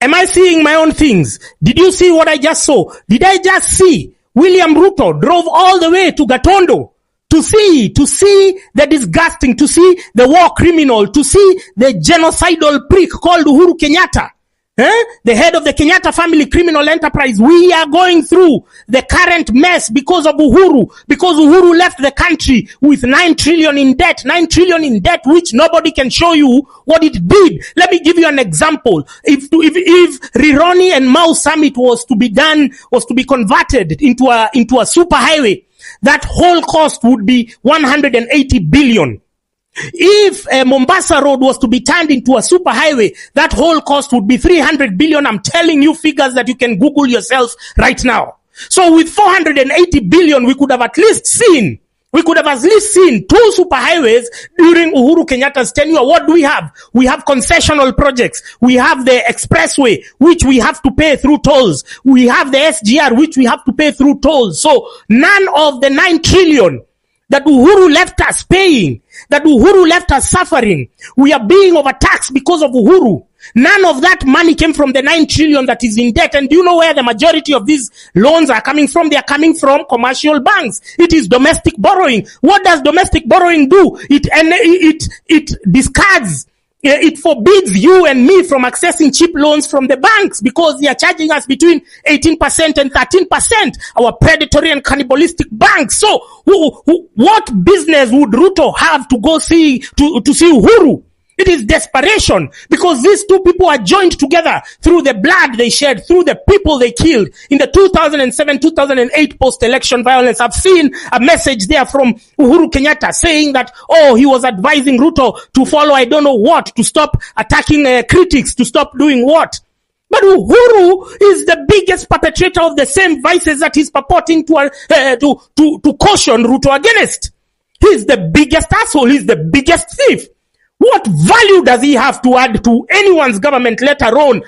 Am I seeing my own things? Did you see what I just saw? Did I just see William Ruto drove all the way to Gatondo to see the disgusting, to see the war criminal, to see the genocidal prick called Uhuru Kenyatta? The head of the Kenyatta family criminal enterprise. We are going through the current mess because of Uhuru, because Uhuru left the country with 9 trillion in debt, which nobody can show you what it did. Let me give you an example. If Rironi and Mau Summit was to be converted into a super highway, that whole cost would be 180 billion. If Mombasa Road was to be turned into a super highway, that whole cost would be 300 billion. I'm telling you figures that you can Google yourself right now. So with 480 billion, we could have at least seen 2 super highways during Uhuru Kenyatta's tenure. What do we have? We have concessional projects. We have the expressway, which we have to pay through tolls. We have the SGR, which we have to pay through tolls. So none of the 9 trillion that Uhuru left us paying, that Uhuru left us suffering, we are being overtaxed because of Uhuru. None of that money came from the 9 trillion that is in debt. And do you know where the majority of these loans are coming from? They are coming from commercial banks. It is domestic borrowing. What does domestic borrowing do? It discards. It forbids you and me from accessing cheap loans from the banks because they are charging us between 18% and 13%. Our predatory and cannibalistic banks. So, what business would Ruto have to go see to see Uhuru? It is desperation because these two people are joined together through the blood they shed, through the people they killed in the 2007-2008 post-election violence. I've seen a message there from Uhuru Kenyatta saying that, he was advising Ruto to follow I don't know what, to stop attacking critics, to stop doing what. But Uhuru is the biggest perpetrator of the same vices that he's purporting to caution Ruto against. He's the biggest asshole. He's the biggest thief. What value does he have to add to anyone's government, let alone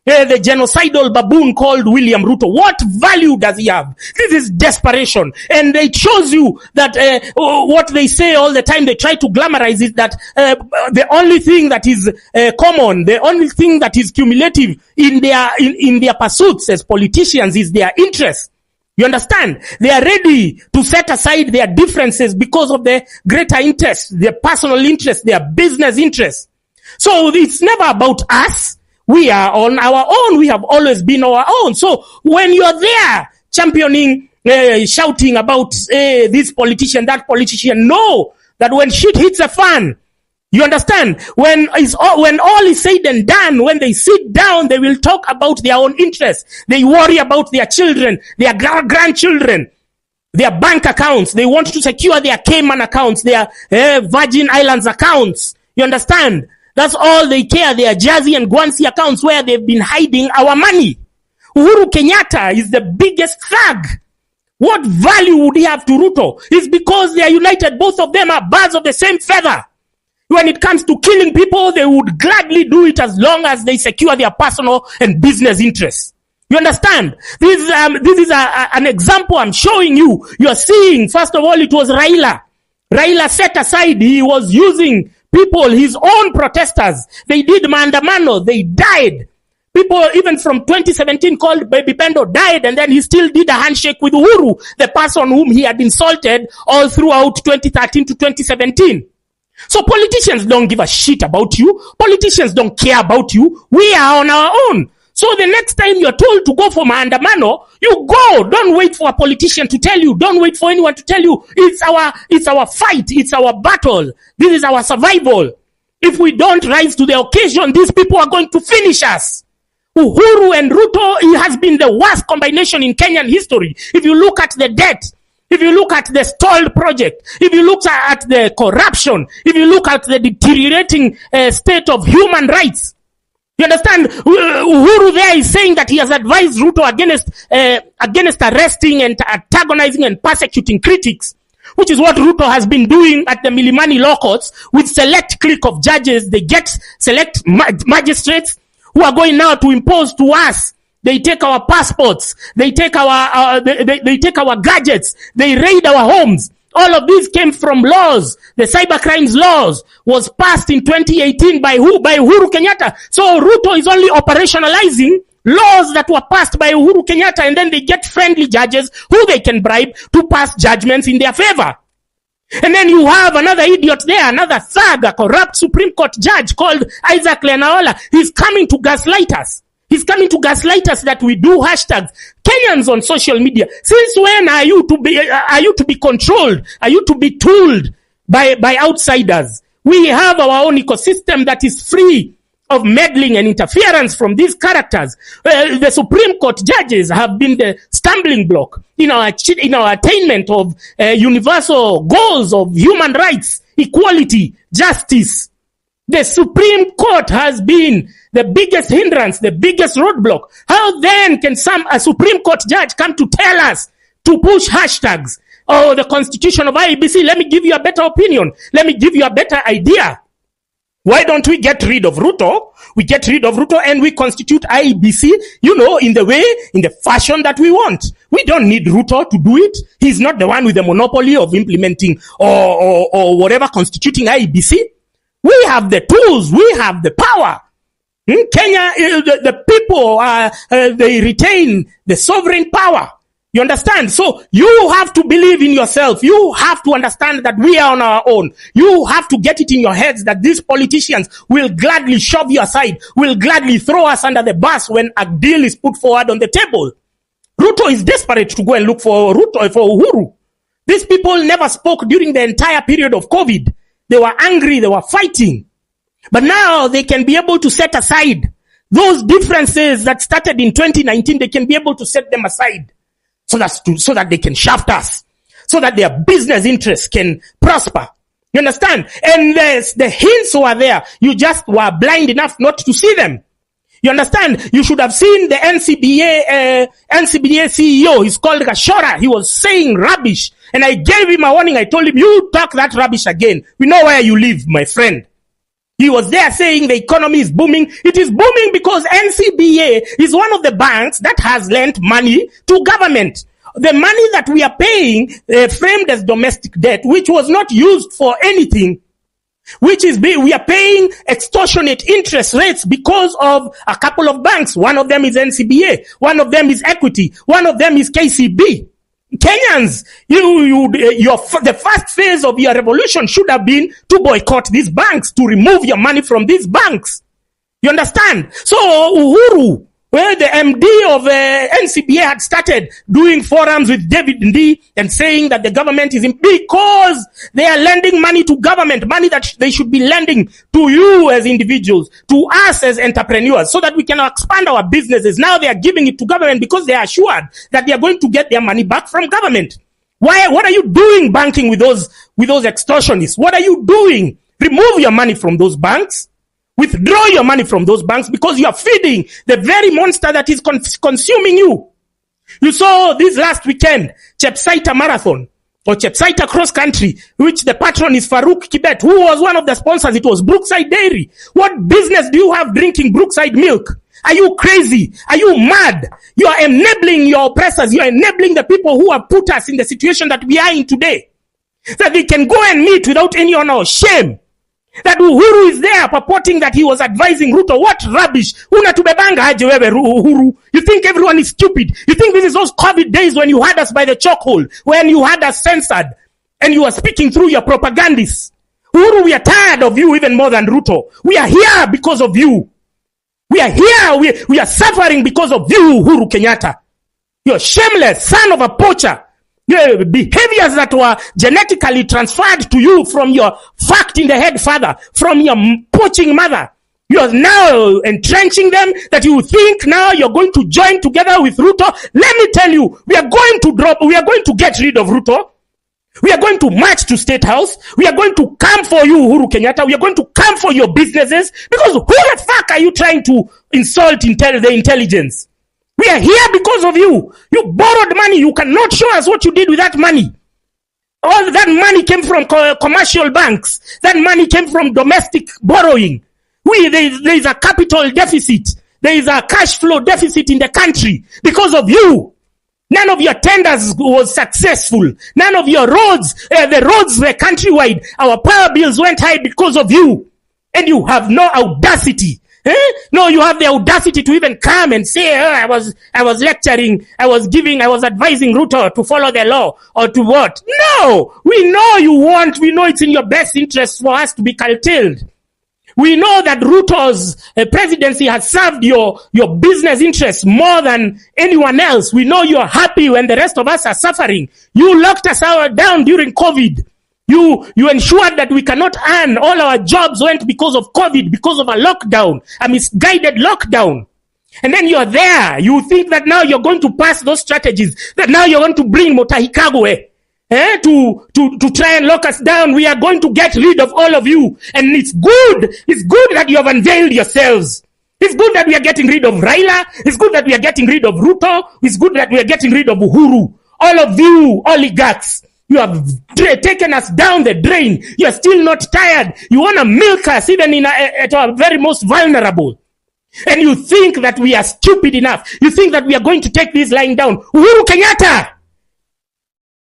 the genocidal baboon called William Ruto? What value does he have? This is desperation. And it shows you that what they say all the time, they try to glamorize it, that the only thing that is common, the only thing that is cumulative in their pursuits as politicians is their interest. You understand? They are ready to set aside their differences because of the greater interest, their personal interest, their business interest. So it's never about us. We are on our own. We have always been our own. So when you're there championing, shouting about this politician, that politician, know that when shit hits a fan, you understand? When all is said and done, when they sit down, they will talk about their own interests. They worry about their children, their grandchildren, their bank accounts. They want to secure their Cayman accounts, their Virgin Islands accounts. You understand? That's all they care. Their Jersey and Guernsey accounts where they've been hiding our money. Uhuru Kenyatta is the biggest thug. What value would he have to Ruto? It's because they are united. Both of them are birds of the same feather. When it comes to killing people, they would gladly do it as long as they secure their personal and business interests. You understand? This is an example I'm showing you. You are seeing, first of all, it was Raila. Raila set aside, he was using people, his own protesters. They did maandamano, they died. People even from 2017 called Baby Pendo died, and then he still did a handshake with Uhuru, the person whom he had insulted all throughout 2013 to 2017. So politicians don't give a shit about you. Politicians don't care about you. We are on our own. So the next time you're told to go for maandamano, you go. Don't wait for a politician to tell you. Don't wait for anyone to tell you. It's our fight. It's our battle. This is our survival. If we don't rise to the occasion, these people are going to finish us. Uhuru and Ruto, it has been the worst combination in Kenyan history. If you look at the debt, if you look at the stalled project, if you look at the corruption, if you look at the deteriorating state of human rights, you understand? Uhuru there is saying that he has advised Ruto against arresting and antagonizing and persecuting critics, which is what Ruto has been doing at the Milimani law courts with select clique of judges. They get select magistrates who are going now to impose to us. They take our passports. They take our gadgets. They raid our homes. All of these came from laws. The cyber crimes laws was passed in 2018 by who? By Uhuru Kenyatta. So Ruto is only operationalizing laws that were passed by Uhuru Kenyatta, and then they get friendly judges who they can bribe to pass judgments in their favor. And then you have another idiot there, another thug, a corrupt Supreme Court judge called Isaac Lenaola. He's coming to gaslight us. He's coming to gaslight us that we do hashtags. Kenyans on social media. Since when are you to be controlled? Are you to be tooled by outsiders? We have our own ecosystem that is free of meddling and interference from these characters. The Supreme Court judges have been the stumbling block in our attainment of universal goals of human rights, equality, justice. The Supreme Court has been the biggest hindrance, the biggest roadblock. How then can a Supreme Court judge come to tell us to push hashtags? Oh, the constitution of IEBC, let me give you a better opinion. Let me give you a better idea. Why don't we get rid of Ruto? We get rid of Ruto and we constitute IEBC, in the fashion that we want. We don't need Ruto to do it. He's not the one with the monopoly of implementing or whatever constituting IEBC. We have the tools. We have the power. In Kenya, the people, they retain the sovereign power. You understand? So you have to believe in yourself. You have to understand that we are on our own. You have to get it in your heads that these politicians will gladly shove you aside, will gladly throw us under the bus when a deal is put forward on the table. Ruto is desperate to go and look for Uhuru. These people never spoke during the entire period of COVID. They were angry. They were fighting. But now they can be able to set aside those differences that started in 2019. They can be able to set them aside so that they can shaft us, so that their business interests can prosper. You understand? And the hints were there. You just were blind enough not to see them. You understand? You should have seen the NCBA CEO. He's called Gashora. He was saying rubbish. And I gave him a warning. I told him, you talk that rubbish again. We know where you live, my friend. He was there saying the economy is booming. It is booming because NCBA is one of the banks that has lent money to government. The money that we are paying, framed as domestic debt, which was not used for anything, we are paying extortionate interest rates because of a couple of banks. One of them is NCBA. One of them is Equity. One of them is KCB. Kenyans, the first phase of your revolution should have been to boycott these banks, to remove your money from these banks. You understand? So Uhuru, where the MD of NCBA had started doing forums with David Ndii and saying that the government is because they are lending money to government, money that they should be lending to you as individuals, to us as entrepreneurs, so that we can expand our businesses. Now they are giving it to government because they are assured that they are going to get their money back from government. What are you doing banking with those extortionists? What are you doing? Remove your money from those banks. Withdraw your money from those banks because you are feeding the very monster that is consuming you. You saw this last weekend, Chepsaita Marathon or Chepsaita Cross Country, which the patron is Farouk Kibet, who was one of the sponsors. It was Brookside Dairy. What business do you have drinking Brookside milk? Are you crazy? Are you mad? You are enabling your oppressors. You are enabling the people who have put us in the situation that we are in today. That they can go and meet without any honor or shame. That Uhuru is there purporting that he was advising Ruto. What rubbish. Unatubebanga aje wewe Uhuru. You think everyone is stupid. You think this is those COVID days when you had us by the chokehold, when you had us censored and you were speaking through your propagandists. Uhuru, we are tired of you even more than Ruto. We are here because of you. We are here. We are suffering because of you, Uhuru Kenyatta. You're shameless son of a poacher. Your behaviors that were genetically transferred to you from your fact in the head father, from your poaching mother. You are now entrenching them that you think now you're going to join together with Ruto. Let me tell you, we are going to get rid of Ruto. We are going to march to State House. We are going to come for you, Uhuru Kenyatta. We are going to come for your businesses because who the fuck are you trying to insult the intelligence? We are here because of you. You borrowed money. You cannot show us what you did with that money. All that money came from commercial banks. That money came from domestic borrowing. There is a capital deficit. There is a cash flow deficit in the country because of you. None of your tenders was successful. None of your roads, the roads were countrywide. Our power bills went high because of you. And you have no audacity. No, you have the audacity to even come and say, I was lecturing, I was advising Ruto to follow the law or to what? No, we know we know it's in your best interest for us to be curtailed. We know that Ruto's presidency has served your business interests more than anyone else. We know you're happy when the rest of us are suffering. You locked us down during COVID. You ensured that we cannot earn. All our jobs went because of COVID, because of a lockdown, a misguided lockdown. And then you're there. You think that now you're going to pass those strategies, that now you're going to bring Mutahi Kagwe to try and lock us down. We are going to get rid of all of you. And it's good. It's good that you have unveiled yourselves. It's good that we are getting rid of Raila. It's good that we are getting rid of Ruto. It's good that we are getting rid of Uhuru. All of you oligarchs. You have taken us down the drain. You are still not tired. You want to milk us even at our very most vulnerable. And you think that we are stupid enough. You think that we are going to take this lying down. Uhuru Kenyatta,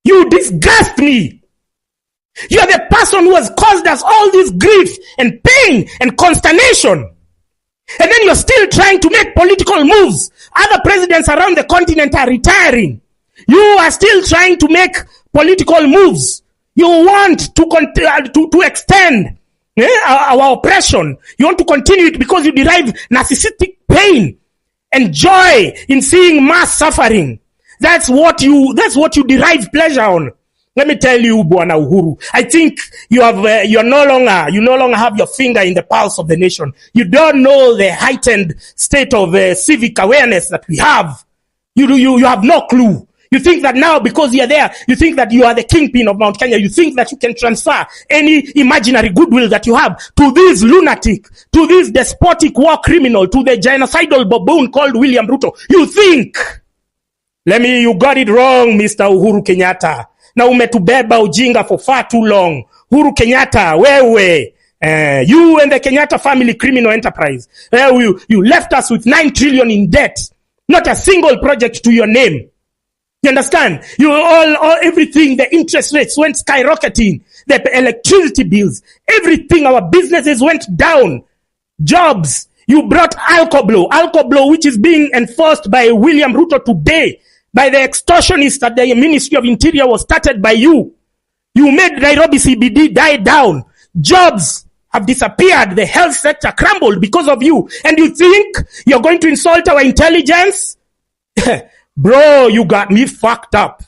you disgust me. You are the person who has caused us all this grief and pain and consternation. And then you're still trying to make political moves. Other presidents around the continent are retiring. You are still trying to make political moves. You want to extend our oppression. You want to continue it because you derive narcissistic pain and joy in seeing mass suffering. That's what you derive pleasure on. Let me tell you, Bwana Uhuru, I think you no longer have your finger in the pulse of the nation. You don't know the heightened state of civic awareness that we have. You have no clue. You think that now because you're there, you think that you are the kingpin of Mount Kenya. You think that you can transfer any imaginary goodwill that you have to this lunatic, to this despotic war criminal, to the genocidal baboon called William Ruto. You think. You got it wrong, Mr. Uhuru Kenyatta. Na umetubeba ujinga for far too long. Uhuru Kenyatta, wewe. You and the Kenyatta family criminal enterprise. You left us with 9 trillion in debt. Not a single project to your name. You understand? Everything, the interest rates went skyrocketing. The electricity bills, everything, our businesses went down. Jobs. You brought Alcoblo, which is being enforced by William Ruto today, by the extortionists at the Ministry of Interior was started by you. You made Nairobi CBD die down. Jobs have disappeared. The health sector crumbled because of you. And you think you're going to insult our intelligence? Bro, you got me fucked up.